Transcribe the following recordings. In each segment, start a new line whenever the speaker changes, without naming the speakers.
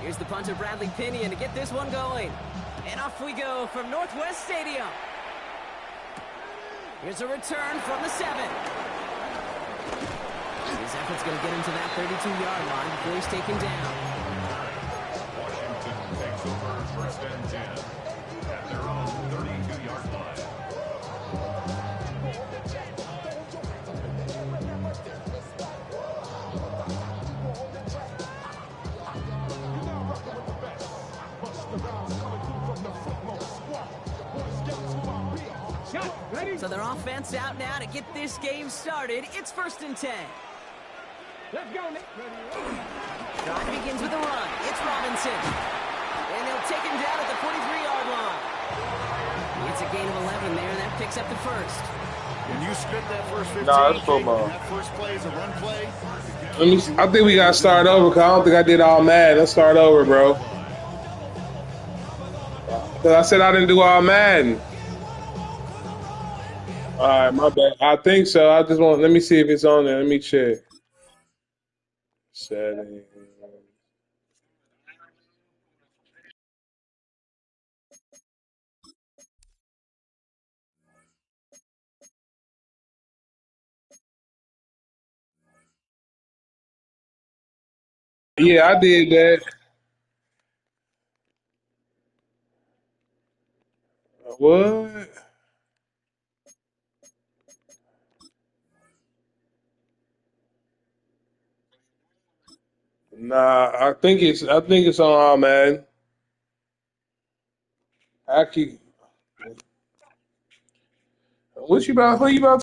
Here's the punter, Bradley Pinion, to get this one going. And off we go from Northwest Stadium. Here's a return from the 7. His effort's going to get him to that 32-yard line before he's taken down.
Washington takes over 1st and 10 at their own 32-yard line.
So their offense out now to get this game started. It's 1st and 10.
Let's go, Nick.
Drive begins with a run. It's Robinson. And they'll take him down at the 43-yard line. It's a gain of 11 there, and that picks up the first.
When you split that first 15,
nah, it's football.
That first play is a run play.
I think we got to start over because I don't think I did all Madden. Let's start over, bro. Because I said I didn't do all Madden. All right, my bad. I think so. I just want, let me see if it's on there. Let me check. Settings. Yeah, I did that. What? Nah, I think it's on all Madden. I keep. What you about? Who you about?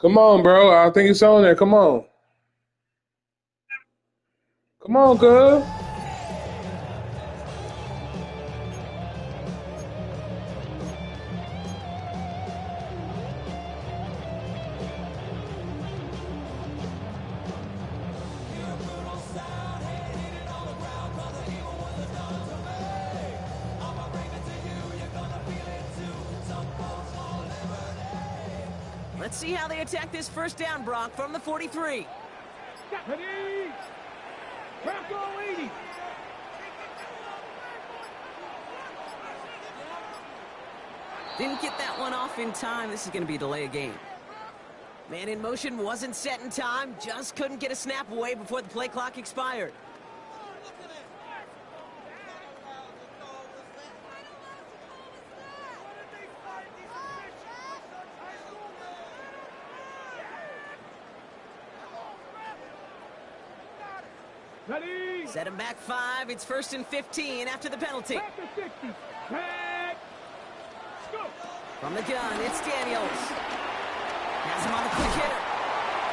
Come on, bro. I think it's on there. Come on. Come on, cuz.
Let's see how they attack this first down, Brock, from the 43.
Ready? Bronco 80.
Didn't get that one off in time. This is going to be a delay of game. Man in motion wasn't set in time. Just couldn't get a snap away before the play clock expired.
Ready?
Set him back 5. It's 1st and 15 after the penalty.
Back to 60. Back. Go.
From the gun, it's Daniels. Has him on the quick hitter.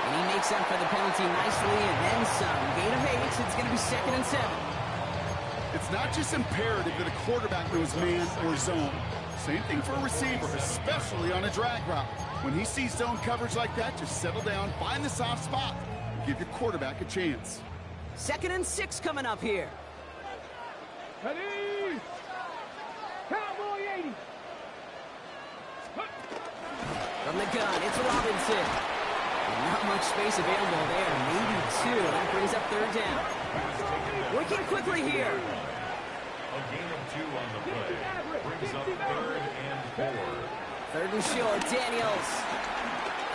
And he makes up for the penalty nicely and then some. Gain of 8. It's going to be 2nd and 7.
It's not just imperative that a quarterback knows man or zone. Same thing for a receiver, especially on a drag route. When he sees zone coverage like that, just settle down, find the soft spot, and give your quarterback a chance.
2nd and 6 coming up here.
Ready? Cowboy 80.
From the gun, it's Robinson. Not much space available there. Maybe 2. That brings up 3rd down. Working quickly here.
A gain of 2 on the play. Brings up 3rd and 4.
3rd and short. Daniels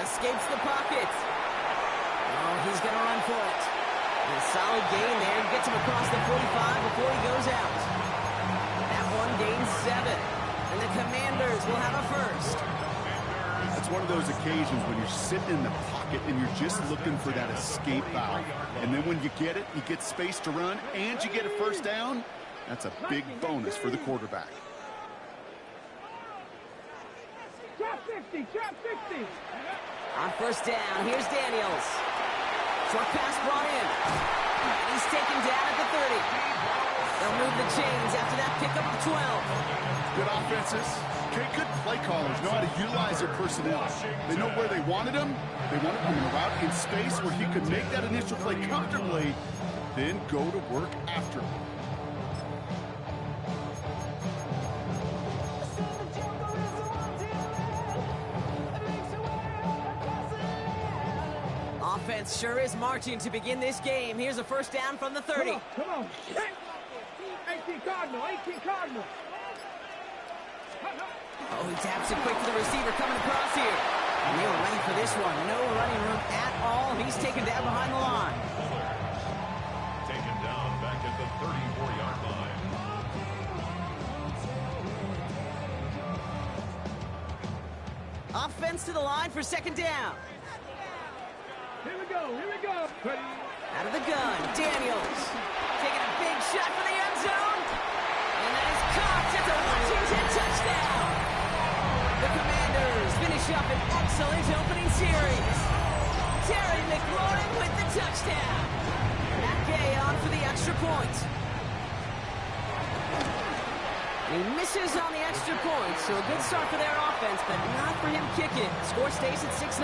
escapes the pocket. Oh, he's going to run for it. A solid gain there. Gets him across the 45 before he goes out. That one gains 7. And the Commanders will have a first.
That's one of those occasions when you're sitting in the pocket and you're just looking for that escape valve. And then when you get it, you get space to run, and you get a first down. That's a big bonus for the quarterback.
Trap 60. Trap 60.
On 1st down, here's Daniels. Short pass brought in. And he's taken down at the 30. They'll move the chains after that pickup of 12.
Good offenses. Okay, good play callers know how to utilize their personnel. They know where they wanted him. They wanted him in a route in space where he could make that initial play comfortably, then go to work after.
offense sure is marching to begin this game. Here's a first down from the 30.
Come on. 18 Cardinal, 18 Cardinal.
Oh, he taps it quick to the receiver coming across here. And they were ready for this one. No running room at all. He's taken down behind the line.
Taken down back at the 34-yard line.
Offense to the line for second down.
Here we go, here we go. Ready.
Out of the gun, Daniels. Taking a big shot for the end zone. And that is caught. It's a Washington touchdown. The Commanders finish up an excellent opening series. Terry McLaurin with the touchdown. Matt Gay on for the extra point. And he misses on the extra point, so a good start for their offense, but not for him kicking. Score stays at 6-0.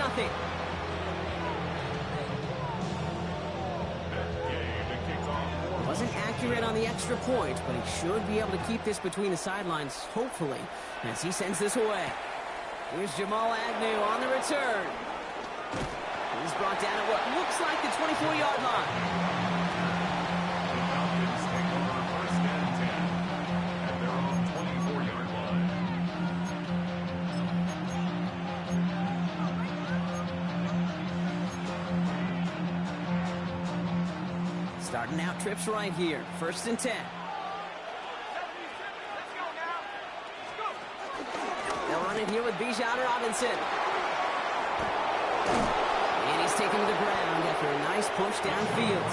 Wasn't accurate on the extra point, but he should be able to keep this between the sidelines, hopefully, as he sends this away. Here's Jamal Agnew on the return. He's brought down at what looks like the 24-yard line.
The Falcons take over first and 10 at their own 24-yard line.
Starting out trips right here. First and 10. They'll run it here with Bijan Robinson. And he's taken to the ground after a nice push downfield.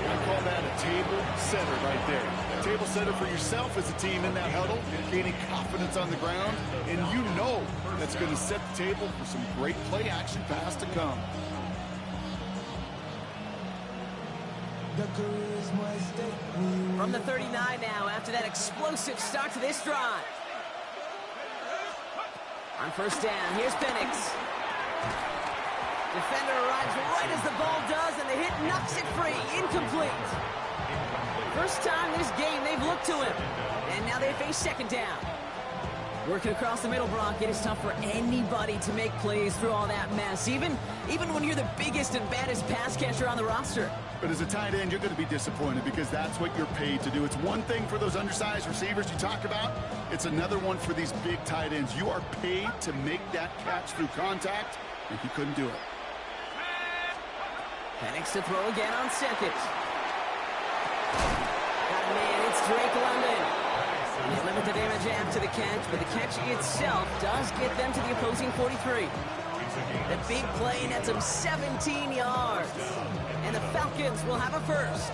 I call that a table setter right there. A table setter for yourself as a team in that huddle, gaining confidence on the ground, and you know that's going to set the table for some great play action pass to come.
From the 39 now after that explosive start to this drive. On first down, here's Penix. Defender arrives right as the ball does, and the hit knocks it free. Incomplete. First time this game they've looked to him. And now they face second down. Working across the middle, Brock, it is tough for anybody to make plays through all that mess, even when you're the biggest and baddest pass catcher on the roster.
But as a tight end, you're going to be disappointed because that's what you're paid to do. It's one thing for those undersized receivers you talk about. It's another one for these big tight ends. You are paid to make that catch through contact, and he couldn't do it.
Penix to throw again on second. Got a man, it's Drake London. They limit the damage after the catch, but the catch itself does get them to the opposing 43. The big play nets them 17 yards. And the Falcons will have a first.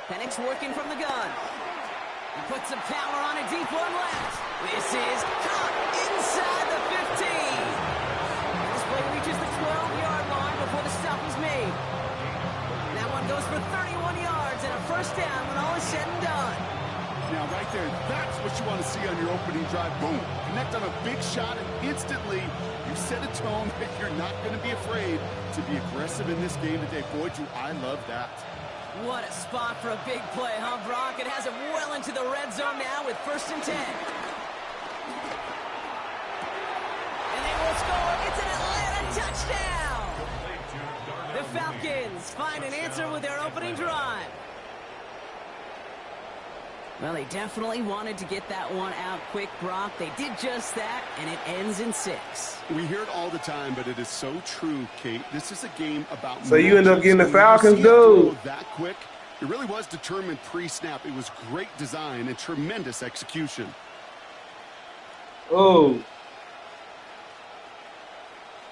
Penix working from the gun. He puts some power on a deep one left. This is caught inside the 15. This play reaches the 12-yard line before the stop is made. That one goes for 31 yards and a first down when all is said and done.
Now, right there, that's what you want to see on your opening drive. Boom. Connect on a big shot, and instantly you set a tone that you're not going to be afraid to be aggressive in this game today. Boy, do I love that.
What a spot for a big play, huh, Brock? It has him well into the red zone now with first and 10. And they will score. It's an Atlanta touchdown. The Falcons find an answer with their opening drive. Well, they definitely wanted to get that one out quick, Brock. They did just that, and it ends in 6.
We hear it all the time, but it is so true, Kate. This is a game about...
So you end up getting the Falcons, dude.
That quick. It really was determined pre-snap. It was great design and tremendous execution.
Oh.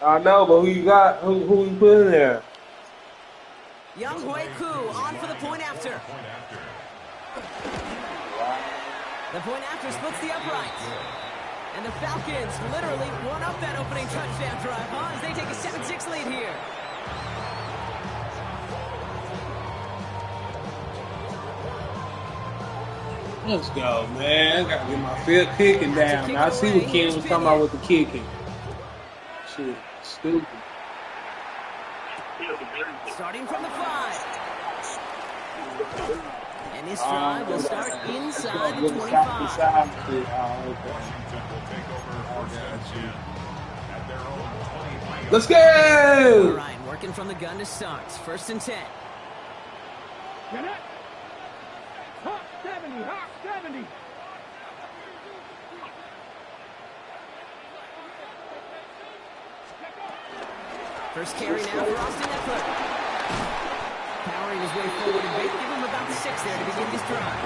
I know, but who you got? Who you put in there?
Young Hui Koo on for the point after. The point after splits the upright. And the Falcons literally won up that opening touchdown drive, huh? As they take a 7-6 lead here.
Let's go, man. I gotta get my field kicking down. Now, I see what Ken was talking about with the kicking. Shit, stupid.
Starting from the 5. And this drive will start inside the 25.
Washington will take over first and 10 at their own 23.
Let's
All
go!
right, working from the gun to start. First and 10.
Get it. Hawk 70. Hawk 70.
First carry now for Austin Eckler. Powering his way forward a bit. Give him about 6 there to begin this drive.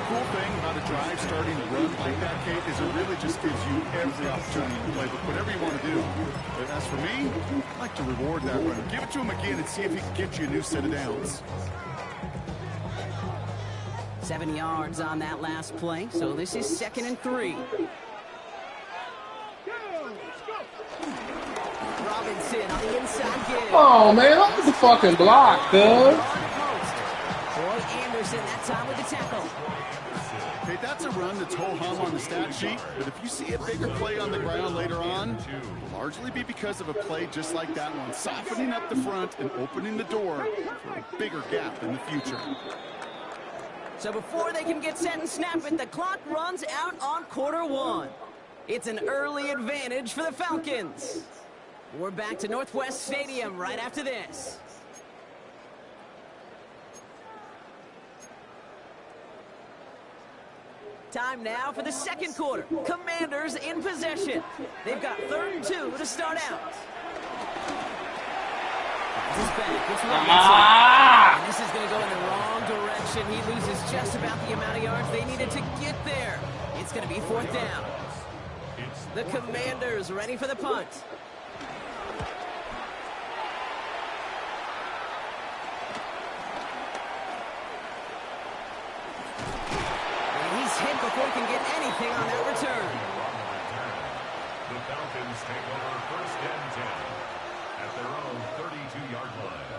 Cool thing about a drive starting to run like that, Kate, is it really just gives you every opportunity to play whatever you want to do. But as for me, I like to reward that runner. Give it to him again and see if he can get you a new set of downs.
7 yards on that last play, so this is 2nd and 3. Robinson on the inside give.
Oh, man, look at the fucking block, cuz.
Roy Anderson that time with the tackle.
Okay, that's a run that's ho-hum on the stat sheet, but if you see a bigger play on the ground later on, it'll largely be because of a play just like that one, softening up the front and opening the door for a bigger gap in the future.
So before they can get set and snap it, the clock runs out on quarter 1. It's an early advantage for the Falcons. We're back to Northwest Stadium right after this. Time now for the second quarter. Commanders in possession. They've got 3rd and 2 to start out. This is back. It's Robinson. And this is going to go in the wrong direction. He loses just about the amount of yards they needed to get there. It's going to be 4th down. The Commanders ready for the punt. Hit before he can get anything on that return.
The Falcons take over first and 10 at their own 32-yard line.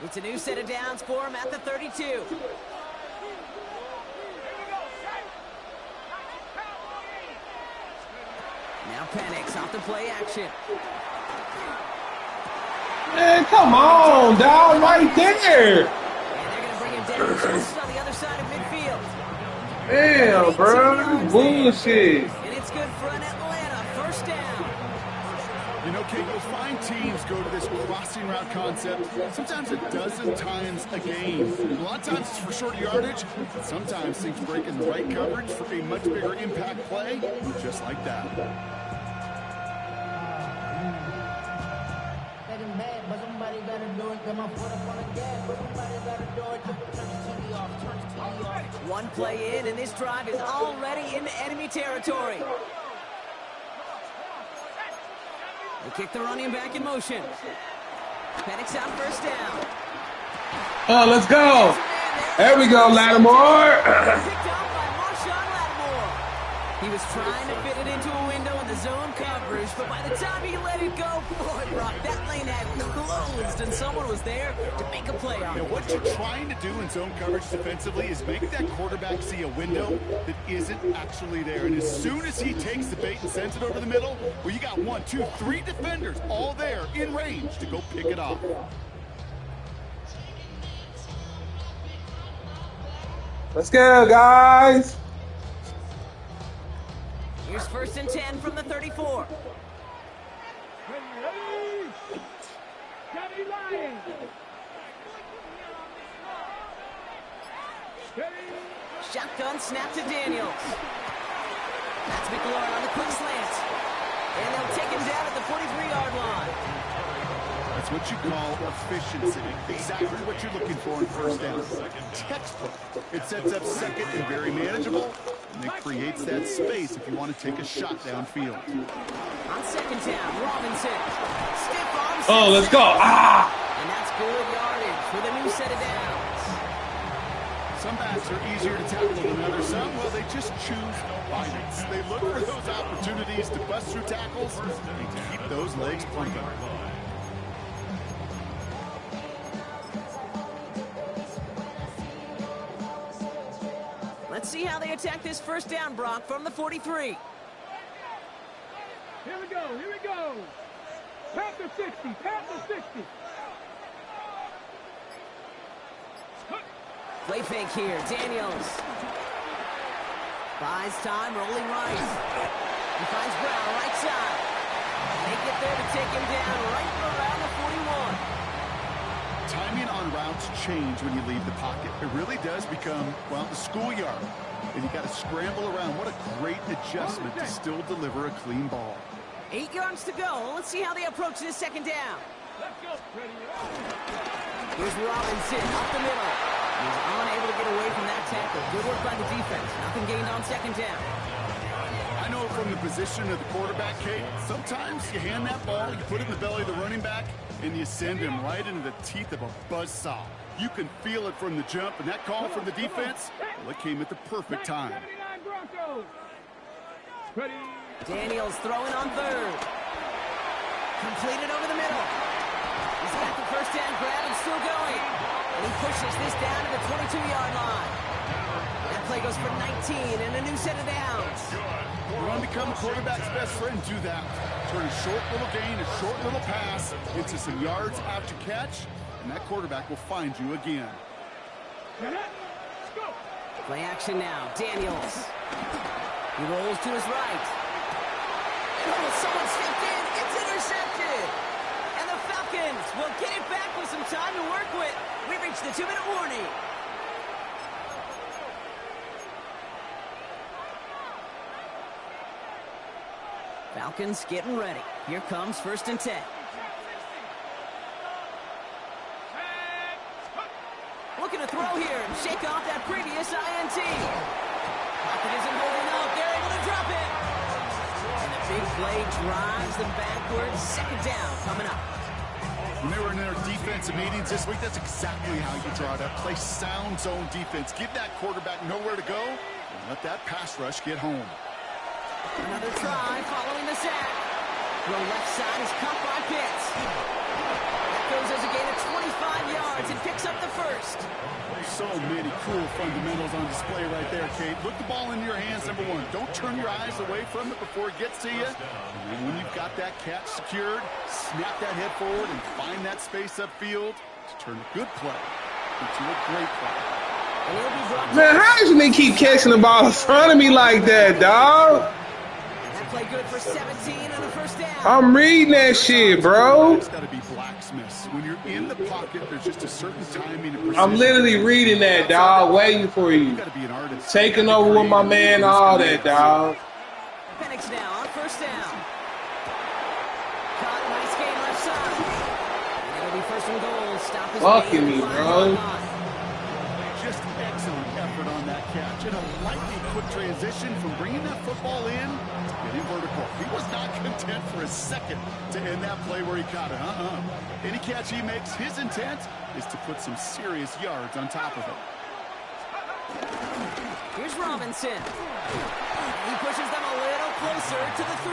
It's a new set of downs for him at the 32. Now Penix off the play action.
Man, come on, dog, right there.
And they're going to bring him down just on the other side of midfield.
Damn, bro, this bullshit.
And it's good for an Atlanta first down.
You know, Kate, those fine teams go to this crossing route concept sometimes a dozen times a game. A lot of times it's for short yardage, but sometimes things break in the right coverage for a much bigger impact play, just like that.
One play in, and this drive is already into enemy territory. They kick the running back in motion. Penix out first down.
Oh, let's go. There we go, Lattimore.
Picked up by Marshawn Lattimore. He was trying to fit it into a window in the zone coverage, but by the time he let it go, boy, Brock, that lane had closed, and someone was there to make a play on it.
What you're trying to do in zone coverage defensively is make that quarterback see a window that isn't actually there. And as soon as he takes the bait and sends it over the middle, well, you got 1, 2, 3 defenders all there in range to go pick it off.
Let's go, guys.
Here's first and 10 from the 34.
Steady line. Steady.
Shotgun snap to Daniels. That's McLaurin on the quick slant. And they'll take him down at the 43-yard line.
That's what you call efficiency. Exactly what you're looking for in first down. Textbook. It sets up second and very manageable, and it creates that space if you want to take a shot downfield.
On second down, Robinson. Stiff arm.
Oh, let's go. Ah!
And that's good yardage with a new set of downs.
Some backs are easier to tackle than others. Some, well, they just choose violence. They look for those opportunities to bust through tackles and keep those legs pumping.
Let's see how they attack this first down, Brock, from the 43.
Here we go. Here we go. Tap the 60. Tap the 60.
Play fake here. Daniels. Buys time, rolling right. He finds Brown, right side. They get there to take him down right around the 41.
Timing on routes change when you leave the pocket. It really does become, well, the schoolyard. And you got to scramble around. What a great adjustment to still deliver a clean ball.
8 yards to go. Let's see how they approach this second down.
Let's go. Ready.
Here's Robinson up the middle. He's unable to get away from that tackle. Good work by the defense. Nothing gained on second down.
I know from the position of the quarterback, Kate, sometimes you hand that ball, you put it in the belly of the running back, and you send him right into the teeth of a buzzsaw. You can feel it from the jump, and that call from the defense, well, it came at the perfect time.
79 Broncos. Ready.
Daniels throwing on third. Completed over the middle. He's got the first down grab and still going. And he pushes this down to the 22-yard line. That play goes for 19 and a new set of downs.
You want to become a quarterback's best friend, do that. Turn a short little gain, a short little pass into some yards after catch, and that quarterback will find you again.
Let's go.
Play action now. Daniels. He rolls to his right. Oh, someone stepped in. It's intercepted. And the Falcons will get it back with some time to work with. We reached the 2-minute warning. Falcons getting ready. Here comes 1st and 10. Looking to throw here and shake off that previous INT. Pocket isn't holding up. They're able to drop it. And a big play drives them backwards. Second down coming up.
When they were in their defensive meetings this week, that's exactly how you draw it up. Play sound zone defense. Give that quarterback nowhere to go and let that pass rush get home.
Another try following the sack. The left side is cut by Pitts. That goes as a gain of 25 yards and picks up the first.
So many cool fundamentals on display right there, Kate. Look the ball into your hands, number one. Don't turn your eyes away from it before it gets to you. And when you've got that catch secured, snap that head forward and find that space upfield to turn a good play into a great play.
And he'll be brought
Man, how does they keep catching the ball in front of me like that, dog?
That play good for 17 and a first down.
I'm reading that shit, bro.
It's got to be blacksmiths. When you're in the pocket, there's just a certain timing and precision.
I'm literally reading that, dog, waiting for you.
You got to be an artist.
Taking over with my man, all that, dog.
Penix now on first down. Caught, nice game left side. And it'll be first and goal. Stop his
Fucking
game.
me, bro.
Just excellent effort on that catch. And a lightning quick transition from bringing that football in to getting vertical. He was not content for a second to end that play where he caught it. Any catch he makes, his intent is to put some serious yards on top of it.
Here's Robinson. He pushes them a little closer to the 3.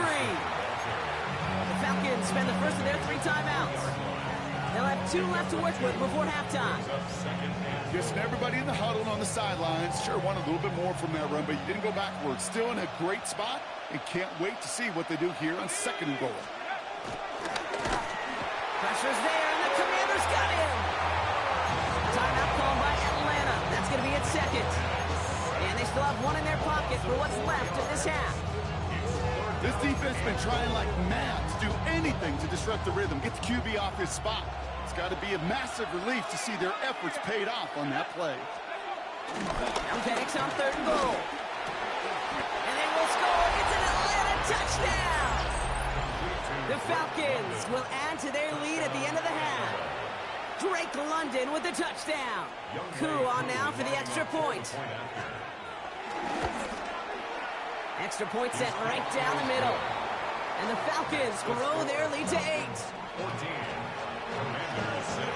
The Falcons spend the first of their 3 timeouts. They'll have 2 left to work with before halftime.
Just everybody in the huddle and on the sidelines. Sure, wanted a little bit more from that run, but you didn't go backwards. Still in a great spot, and can't wait to see what they do here on 2nd and goal.
Pressure's there, and the Commanders got him. Timeout called by Atlanta. That's going to be its second. And they still have 1 in their pocket for what's left of this half.
This defense has been trying like mad to do anything to disrupt the rhythm, get the QB off his spot. It's got to be a massive relief to see their efforts paid off on that play.
Now Penix on 3rd and goal. And they will score. It's an Atlanta touchdown. The Falcons will add to their lead at the end of the half. Drake London with the touchdown. Koo on now for the extra point. Extra point set right down the middle. And the Falcons grow their lead to 8.
14. Commanders 6.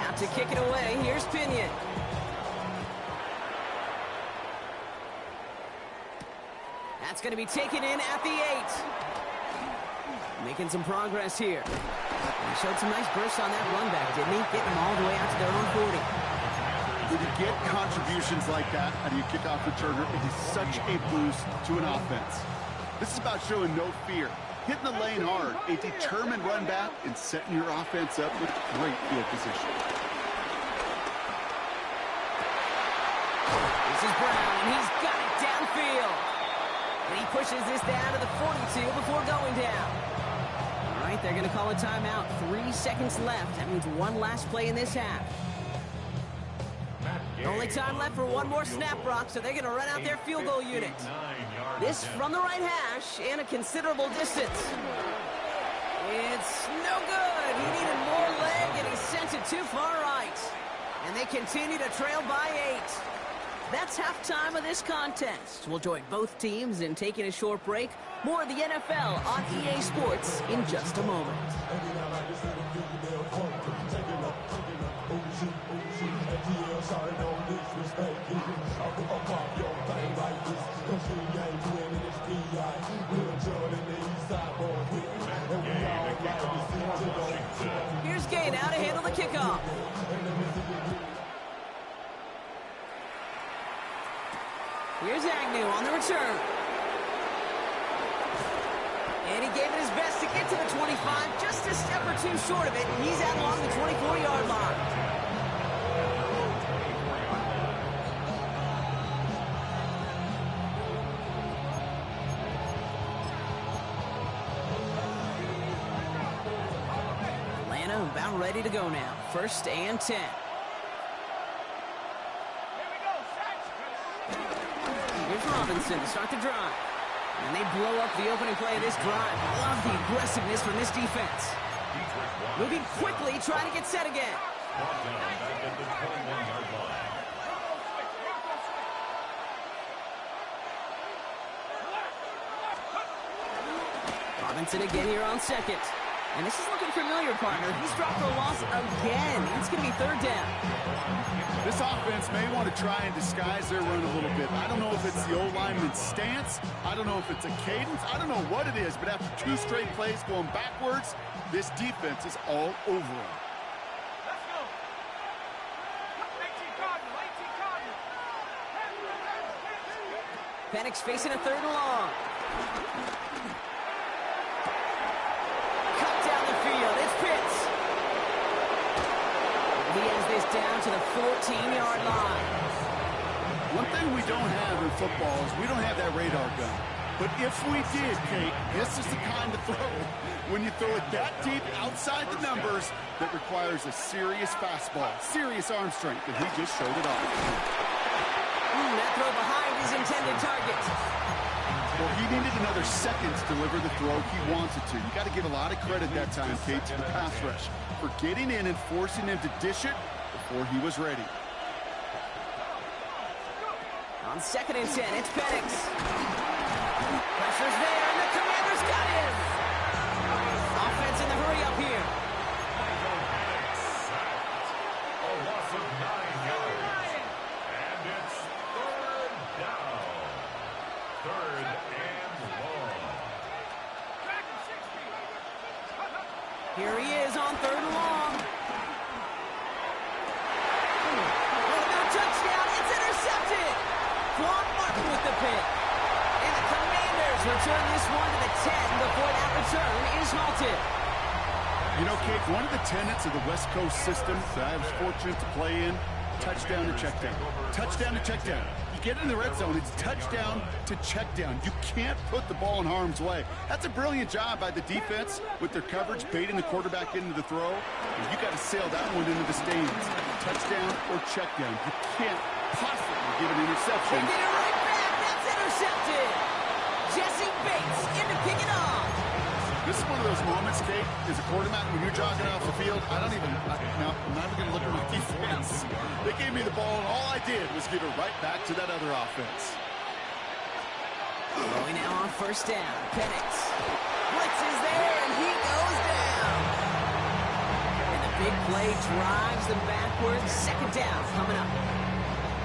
Out to kick it away. Here's Pinion. That's going to be taken in at the 8. Making some progress here. He showed some nice bursts on that run back, didn't he? Getting them all the way out to their own 40.
When you get contributions like that out of your kickoff returner, it is such a boost to an offense. This is about showing no fear, hitting the lane hard, a determined run back, and setting your offense up with great field position.
This is Brown, and he's got it downfield. And he pushes this down to the 42 before going down. All right, they're going to call a timeout. 3 seconds left. That means one last play in this half. Only time left for one more snap, Brock, so they're going to run out their field goal unit. This from the right hash and a considerable distance. It's no good. He needed more leg, and he sent it too far right. And they continue to trail by 8. That's halftime of this contest. We'll join both teams in taking a short break. More of the NFL on EA Sports in just a moment. Here's Gay now to handle the kickoff. Here's Agnew on the return. And he gave it his best to get to the 25, just a step or two short of it. He's out along the 24-yard line. Atlanta about ready to go now. 1st and 10. Here's Robinson to start the drive. And they blow up the opening play of this drive. Love the aggressiveness from this defense. Moving quickly, trying to get set again. Robinson again here on 2nd. And this is looking familiar, partner. He's dropped for a loss again. It's going to be 3rd down.
This offense may want to try and disguise their run a little bit. I don't know if it's the O-lineman's stance. I don't know if it's a cadence. I don't know what it is, but after 2 straight plays going backwards, this defense is all over them.
Let's go. 18 Cardinal.
Penix facing a 3rd and long. Cut down the field. It's Pitts. He has this down to the 14-yard line.
One thing we don't have in football is we don't have that radar gun. But if we did, Kate, this is the kind of throw, when you throw it that deep outside the numbers, that requires a serious fastball, serious arm strength, and he just showed it off.
That throw behind his intended target.
Well, he needed another second to deliver the throw he wanted to. You got to give a lot of credit that time, Kate, to the pass rush for getting in and forcing him to dish it before he was ready.
On 2nd and 10, it's Penix. Pressure's there, and the Commanders got him. Offense in the hurry up here.
A loss of 9 yards. And it's 3rd down. 3rd and long.
Here he is on 3rd and long. No touchdown, it's intercepted. Quan Martin with the pick. And the Commanders return this one to the 10 before that return is halted.
You know, Kate, one of the tenets of the West Coast system that I was fortunate to play in, touchdown to check down. Touchdown to check down. You get in the red zone, it's touchdown to check down. You can't put the ball in harm's way. That's a brilliant job by the defense with their coverage, baiting the quarterback into the throw. And you got to sail that one into the stands. Touchdown or check down. You can't possibly give an interception.
They get it right back. That's intercepted. Jesse Bates in to pick it off.
This is one of those moments, Kate, as a quarterback, when you're jogging off the field, I'm not even going to look at my defense. They gave me the ball, and all I did was give it right back to that other offense.
Going now on 1st down. Penix. Blitz is there, and he goes down. And the big play drives them backwards. 2nd down coming up.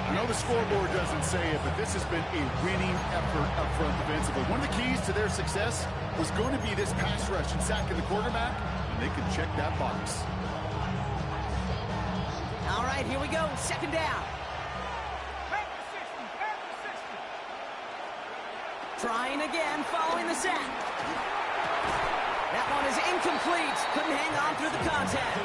I know the scoreboard doesn't say it, but this has been a winning effort up front defensively. One of the keys to their success was going to be this pass rush and sacking the quarterback, and they can check that box.
All right, here we go. Second down. Trying again, following the sack. That one is incomplete. Couldn't hang on through the contact.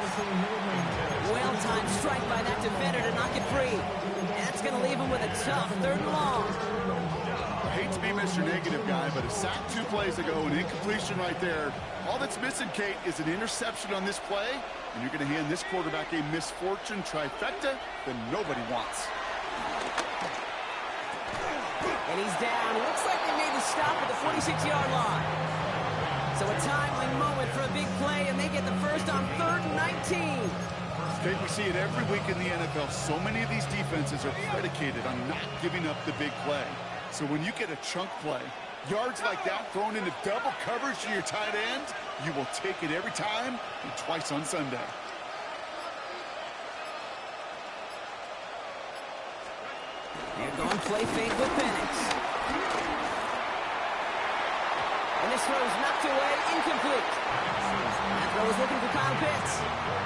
Well-timed strike by that defender to knock it free. And that's going to leave him with a tough 3rd and long.
I hate to be Mr. Negative guy, but a sack 2 plays ago, an incompletion right there. All that's missing, Kate, is an interception on this play, and you're going to hand this quarterback a misfortune trifecta that nobody wants.
And he's down. Looks like they made the stop at the 46-yard line. So a timely moment for a big play, and they get the first on 3rd and 19.
Kate, we see it every week in the NFL. So many of these defenses are predicated on not giving up the big play. So when you get a chunk play, yards like that thrown into double coverage to your tight end, you will take it every time and twice on Sunday.
They're going play fake with Penix. And this throw is knocked away, incomplete. That throw was looking for Kyle Pitts.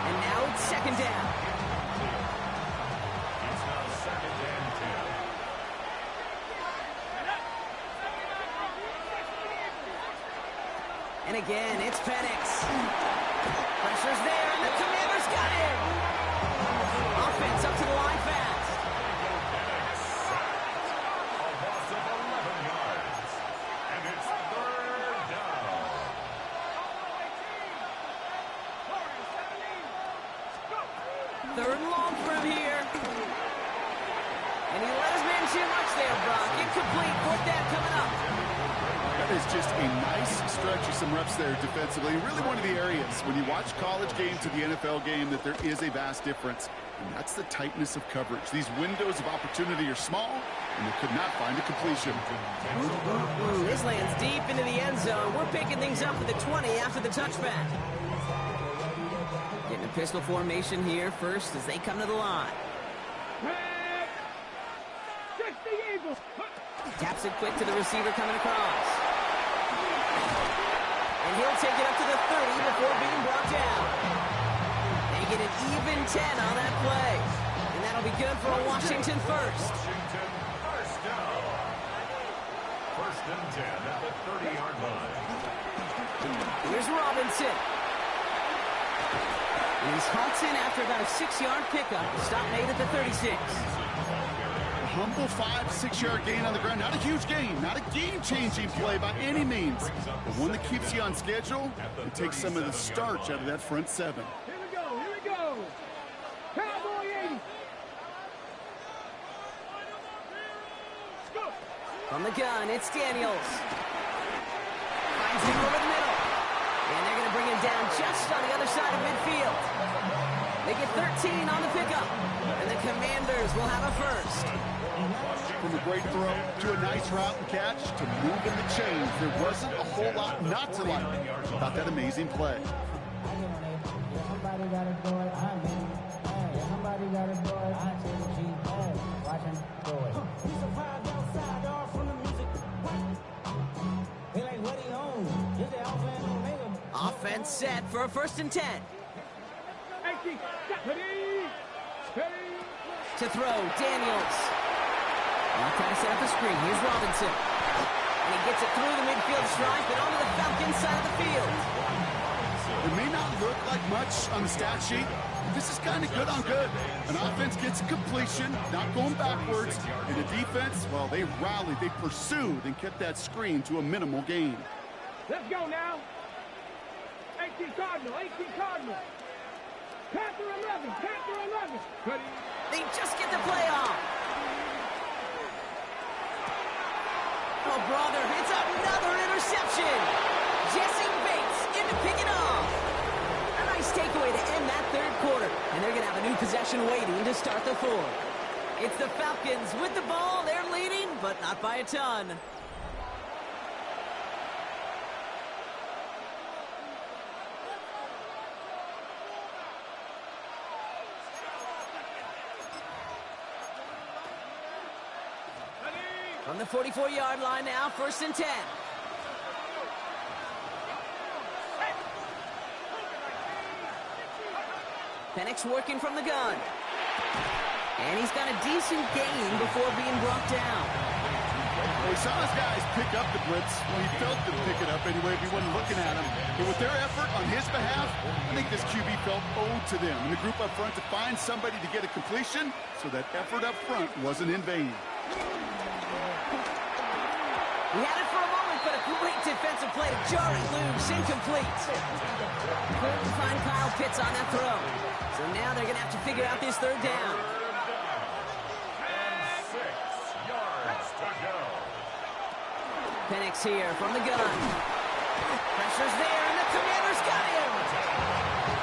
And now it's 2nd down.
It's now 2nd and 10.
And again, it's Penix. Pressure's there, and the Commanders got him. Offense up to the line fast.
A loss of 11 yards. And it's 3rd down.
3rd and long for him here. And he let his man too much there, Brock. Incomplete. 4th down coming up.
That is just a nice stretch of some reps there defensively. Really one of the areas when you watch college game to the NFL game that there is a vast difference. And that's the tightness of coverage. These windows of opportunity are small, and they could not find a completion.
This lands deep into the end zone. We're picking things up at the 20 after the touchback. Getting a pistol formation here first as they come to the line. Taps it quick to the receiver coming across. And he'll take it up to the 30 before being brought down. They get an even 10 on that play. And that'll be good for a Washington first.
Washington first down. 1st and 10 at the 30-yard line.
Here's Robinson. And he's halted after about a 6-yard pickup. The stop made at the 36.
Humble 5-6-yard gain on the ground. Not a huge gain, not a game-changing play by any means, but one that keeps you on schedule and takes some of the starch out of that front 7.
Here we go. Cowboy 80.
From the gun, it's Daniels. Finds him over the middle. And they're going to bring him down just on the other side of midfield. They get 13 on the pickup. And the Commanders will have a first.
From a great throw to a nice route and catch to moving the chains, there wasn't a whole lot not to like about that amazing play.
Somebody gotta do it, I mean, hey, somebody gotta do it, I take the G, hey, watch him do it. We survived outside, dog, from the music. They like, what he on? Is it Alpha and Omega?
Offense set for a 1st and 10. To throw, Daniels. Now trying to set up the screen. Here's Robinson. And he gets it through the midfield stripe and onto the Falcons side of the field.
It may not look like much on the stat sheet, but this is kind of good on good. An offense gets a completion, not going backwards, and the defense, well, they rallied, they pursued, and kept that screen to a minimal gain.
Let's go now. 18 Cardinal. Panther 11.
They just get the play off. Oh, brother, it's another interception. Jesse Bates in to pick it off. A nice takeaway to end that 3rd quarter. And they're going to have a new possession waiting to start the 4th. It's the Falcons with the ball. They're leading, but not by a ton. From the 44-yard line now, 1st and 10. Penix working from the gun. And he's got a decent gain before being brought down.
Well, we saw his guys pick up the blitz. Well, he felt them pick it up anyway if he wasn't looking at him. But with their effort on his behalf, I think this QB felt owed to them and the group up front to find somebody to get a completion, so that effort up front wasn't in vain.
He had it for a moment, but a great defensive play to jar it loose. Incomplete. Couldn't find Kyle Pitts on that throw. So now they're going to have to figure out this 3rd down.
And 6 yards to go.
Penix here from the gun. Pressure's there, and the Commanders got him.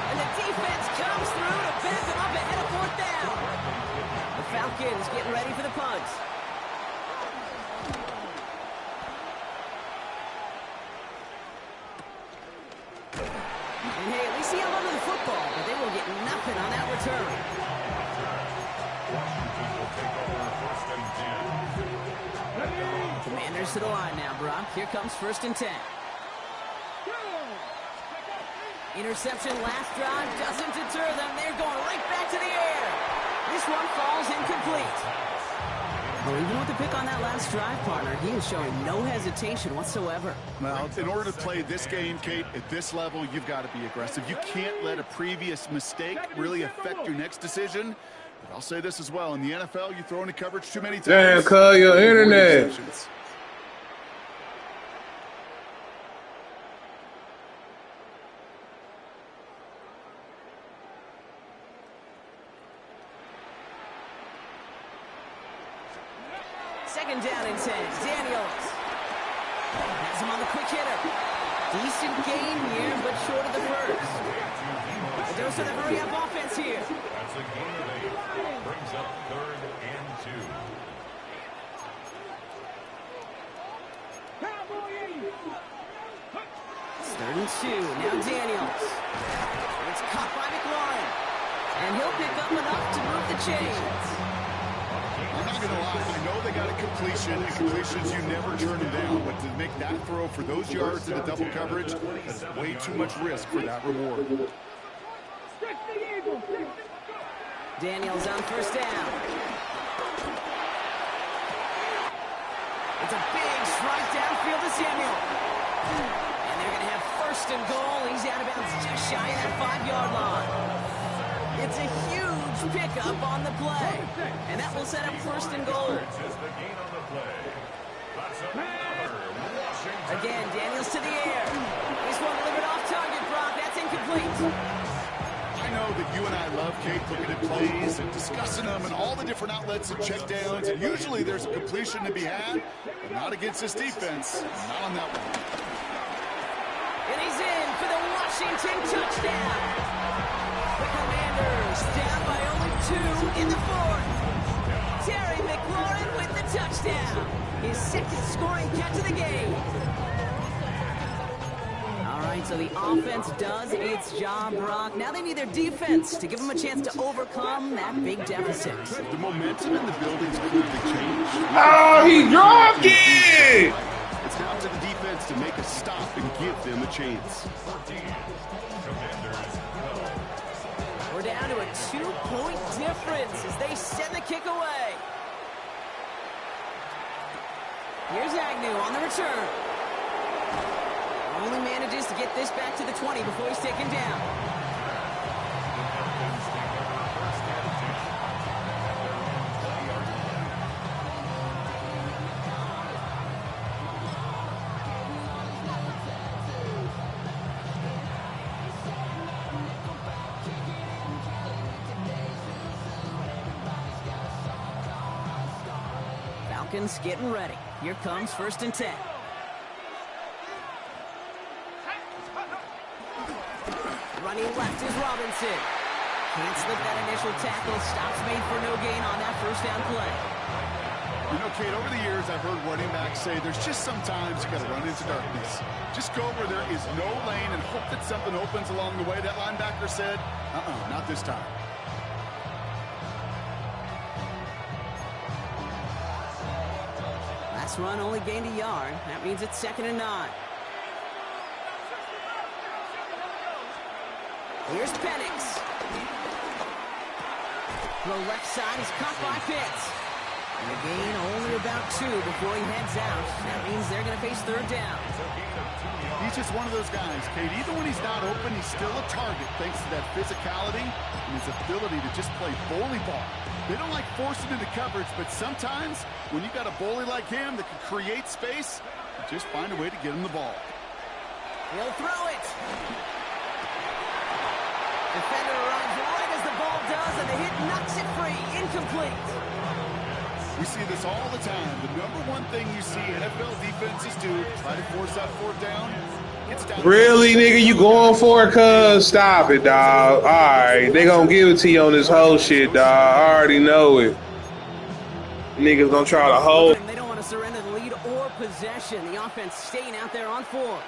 And the defense comes through to back him up ahead of 4th down. The Falcons getting ready for the punt. And hey, at least he held onto the football, but they will get nothing on that return.
Washington will take over 1st and 10.
Commanders to the line now, Brock. Here comes 1st and 10. Interception last drive doesn't deter them. They're going right back to the air. This one falls incomplete. Well, even with the pick on that last drive, partner, he is showing no hesitation whatsoever.
Well, in order to play this game, Kate, at this level, you've got to be aggressive. You can't let a previous mistake really affect your next decision. But I'll say this as well. In the NFL, you throw into coverage too many times.
Damn, call your internet.
Second down and 10. Daniels has him on the quick hitter. Decent gain here, but short of the first. A dose of the hurry-up offense here.
That's a gain of 8. Brings up 3rd and 2.
It's 3rd and 2. Now Daniels. It's caught by McLaurin. And he'll pick up enough to move the chains.
I'm not going to lie. I know they got a completion, and completions, you never turn them down. But to make that throw for those yards in the double coverage, that's way too much risk for that reward.
Daniels on 1st down. It's a big strike downfield to Samuel. And they're going to have 1st and goal. He's out of bounds just shy of that 5-yard line. It's a huge pickup on the play. And that will set up 1st and goal. Again, Daniels to the air. This one delivered off target, Brock. That's incomplete.
I know that you and I love, Kate, looking at plays and discussing them and all the different outlets and checkdowns. And usually there's a completion to be had, but not against this defense. Not on that one.
And he's in for the Washington touchdown. The Commanders down by only 2 in the 4th. Terry McLaurin with the touchdown. His 2nd scoring catch of the game. All right, so the offense does its job, Brock. Now they need their defense to give them a chance to overcome that big deficit.
The momentum in the building's clearly changed.
Oh, he dropped it!
It's now to the defense to make a stop and give them a chance.
We're down to a 2-point difference as they send the kick away. Here's Agnew on the return. Only manages to get this back to the 20 before he's taken down. Falcons getting ready. Here comes 1st and 10. Running left is Robinson. Can't slip that initial tackle. Stops made for no gain on that 1st down play.
You know, Kate, over the years, I've heard running backs say there's just sometimes you got to run into darkness. Just go where there is no lane and hope that something opens along the way. That linebacker said, not this time.
This run only gained a yard. That means it's 2nd and 9. Here's Penix. Throw left side. He's caught by Pitts. And a gain only about 2 before he heads out. That means they're going to face 3rd down.
He's just one of those guys, Kate. Even when he's not open, he's still a target thanks to that physicality and his ability to just play bully ball. They don't like forcing into coverage, but sometimes when you got a bully like him that can create space, you just find a way to get him the ball.
He'll throw it. Defender arrives right as the ball does, and the hit knocks it free. Incomplete.
We see this all the time. The number one thing you see NFL defenses do, try to force that 4th down. It's down.
Really, nigga, you going for it, cuz? Stop it, dog. All right, they gonna give it to you on this whole shit, dog. I already know it. Niggas gonna try to hold.
They don't want to surrender the lead or possession. The offense staying out there on 4.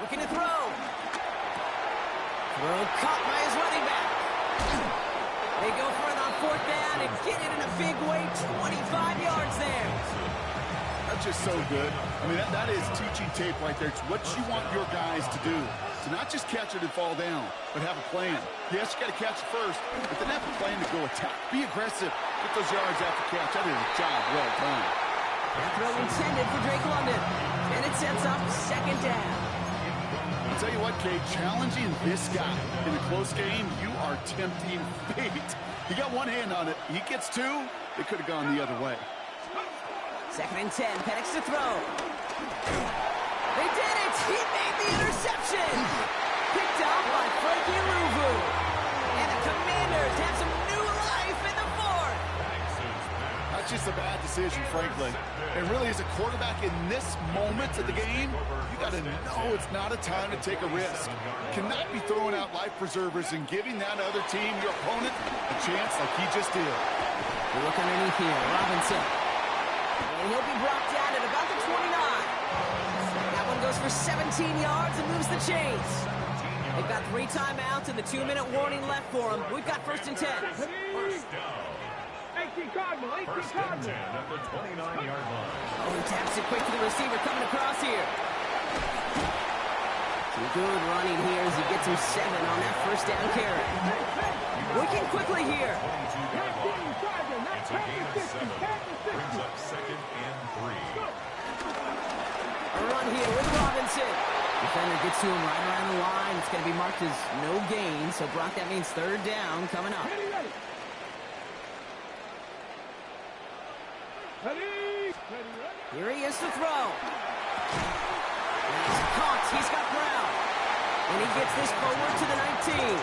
Looking to throw. Throw caught by his running back. They go for it on 4th down and get it in a big way. 25 yards there.
That's just so good. I mean, that is teaching tape right there. It's what you want your guys to do. To not just catch it and fall down, but have a plan. Yes, you got to catch it first, but then have a plan to go attack. Be aggressive. Get those yards after catch. That is a job well done.
That throw intended for Drake London. And it sets up 2nd down.
I'll tell you what, Kate, challenging this guy in a close game, you are tempting fate. He got one hand on it. He gets 2. It could have gone the other way.
2nd and 10. Penix to throw. They did it. He made the interception. Picked off by Frankie Louvu. And the Commanders have some new life in the 4th.
That's just a bad decision, frankly. And really, as a quarterback in this moment of the game, you got to know it's not a time to take a risk. You cannot be throwing out life preservers and giving that other team, your opponent, a chance like he just did.
We look underneath here. Robinson. And he'll be brought down at about the 29. That one goes for 17 yards and moves the chains. They've got 3 timeouts and the 2-minute warning left for them. We've got 1st and 10.
First down.
18 Cardinal, 18
First and 10
Cardinal.
at the 29-yard line.
Oh, he taps it quick to the receiver coming across here. Some good running here as he gets him 7 on that 1st down carry. Working quickly here.
19 Cardinal, not
It's a gain of 7.
10
Brings up 2nd and 3.
A run here with Robinson. Defender gets to him right around the line. It's going to be marked as no gain. So, Brock, that means 3rd down coming up. Here he is to throw. He's caught. He's got Brown. And he gets this forward to the 19.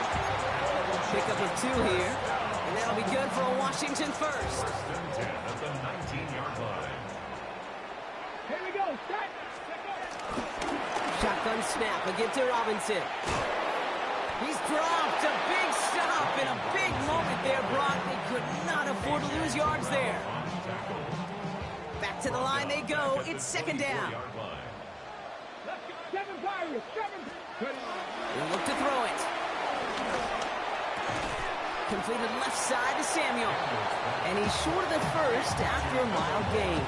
Pickup of 2 here. And that'll be good for a Washington first.
First and 10 at the 19-yard line.
Here we go. Set.
Shotgun snap again to Robinson. He's dropped. A big stop in a big moment there, Brock. They could not afford to lose yards there. Back to the line they go. It's 2nd down.
7 Pirates. 7.
They look to throw it. Completed left side to Samuel. And he's short of the 1st after a mild gain.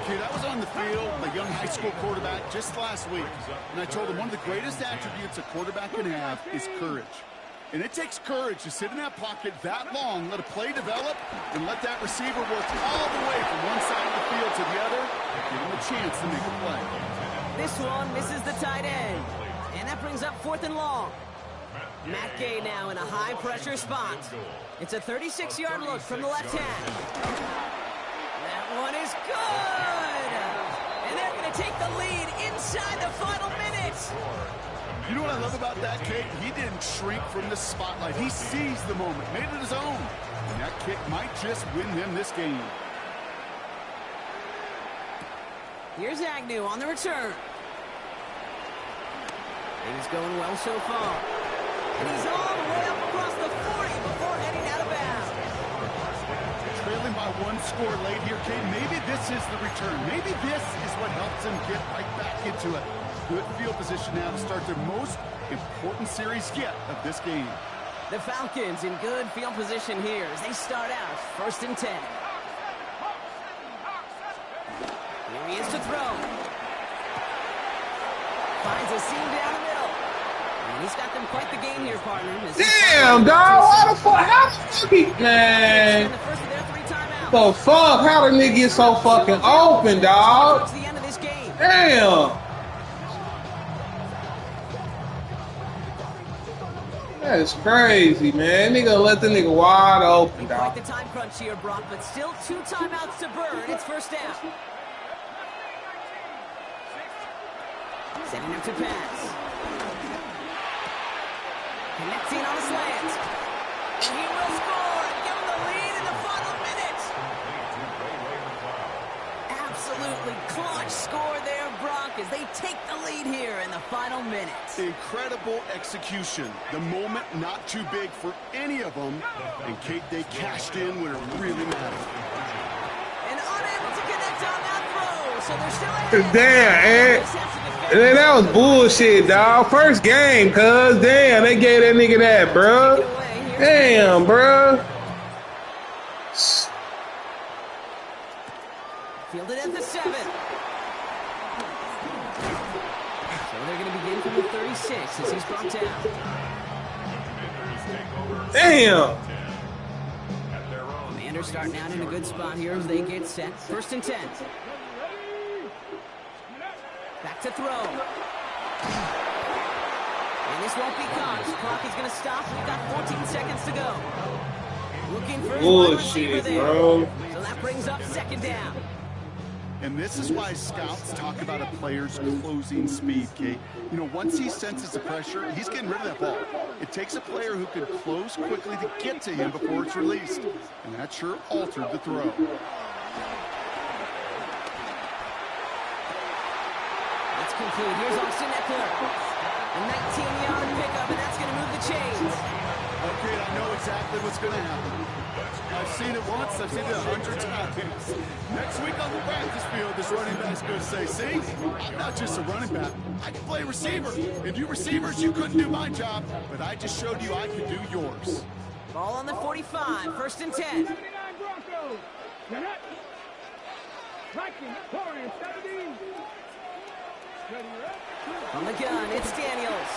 Okay, that was on the field, the young high school quarterback, just last week. And I told him one of the greatest attributes a quarterback can have is courage. And it takes courage to sit in that pocket that long, let a play develop, and let that receiver work all the way from one side of the field to the other, give him a chance to make a play.
This one misses the tight end. And that brings up 4th and long. Matt Gay now in a high-pressure spot. It's a 36-yard look from the left hand. That one is good! And they're going to take the lead inside the final minutes.
You know what I love about that kick? He didn't shrink from the spotlight. He seized the moment, made it his own. And that kick might just win him this game.
Here's Agnew on the return. Things going well so far. And he's all the way up across the 40 before heading out of bounds.
Trailing by 1 score late here, Kane. Maybe this is the return. Maybe this is what helps him get right back into it. Good field position now to start their most important series yet of this game.
The Falcons in good field position here as they start out 1st and 10. Here he is to throw. Finds a seam down the middle. And he's got them quite the game here, partner.
Damn, dog. Why the fuck? How the fuck he, man?
The first of their 3 timeouts.
The fuck? How the nigga get so fucking open, dog?
Towards the end of this game.
Damn. That is crazy, man. Nigga let the nigga wide open,
Quite
dog.
the time crunch here, Brock, but still 2 timeouts to burn. It's 1st down. Setting up to pass. Connecting on a slant. And he will score and give him the lead in the final minute. Absolutely clutch score there, Brock, as they take the lead here in the final minute.
Incredible execution. The moment not too big for any of them. And Kate, they cashed in when it really mattered.
And unable to connect on that throw, so they're still ahead.
Damn, man, that was bullshit, dog. First game, cuz. Damn, they gave that nigga that, bro. Damn, bro.
Fielded at the 7. So they're going to begin from the 36 as he's brought down.
Damn.
Commanders starting out in a good spot here as they get set. 1st and 10. Back to throw. And this won't be caught. The clock is going to stop. We've got 14 seconds to go. Looking for his wide receiver
Bullshit,
there.
bro.
So that brings up 2nd down.
And this is why scouts talk about a player's closing speed, Kate. You know, once he senses the pressure, he's getting rid of that ball. It takes a player who can close quickly to get to him before it's released. And that sure altered the throw.
Let's conclude. Here's Austin Eckler. A 19-yard pickup, and that's going to move the chains.
Okay, I know exactly what's going to happen. I've seen it once, I've seen it 100 times. Next week on the practice field, this running back's going to say, see, I'm not just a running back, I can play receiver. And you receivers, you couldn't do my job, but I just showed you I could do yours.
Ball on the 45, 1st and 10.
79 Broncos. Connect. Tracking. Corey, 17. Ready, right?
On the gun, it's Daniels.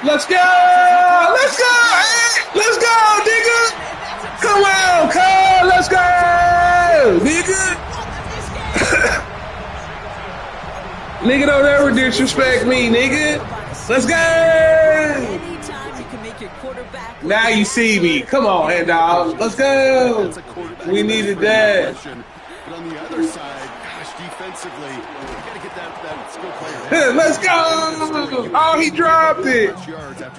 Let's go! Let's go! Hey, let's go, nigga! Come on, cuz! Let's go! Nigga! Nigga, don't ever disrespect me, nigga! Let's go!
Anytime you can make your quarterback.
Now you see me. Come on, head dog. Let's go!
That's a quarterback
We needed
for
that.
motion. But on the other side, gosh, defensively, you got to get that skill player.
Let's go! Oh, he dropped it!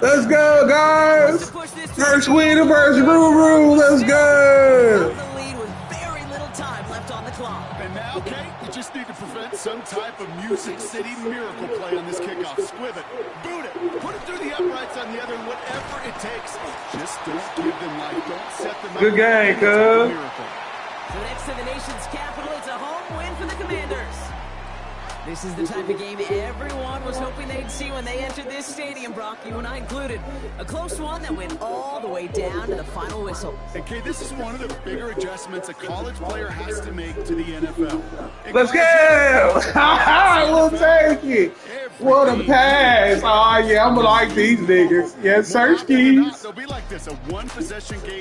Let's go, guys! First win of first Ruru. Let's go!
The lead with very little time left on the clock.
And now, Kate, you just need to prevent some type of Music City miracle play on this kickoff. Squib it, boot it, put it through the uprights on the other, whatever it takes. Just don't give them life. Don't set them up.
Good game,
It's a
cuz.
miracle.
So next to the nation's capital, it's a home win for the Commanders. This is the type of game everyone was hoping they'd see when they entered this stadium, Brock, you and I included. A close one that went all the way down to the final whistle.
And Kate, this is one of the bigger adjustments a college player has to make to the NFL. And
Let's
college-
go! We'll take it. What a pass! Oh yeah, I'm gonna like these niggas. Yes, sir, skis.
They'll be like this, a one-possession game.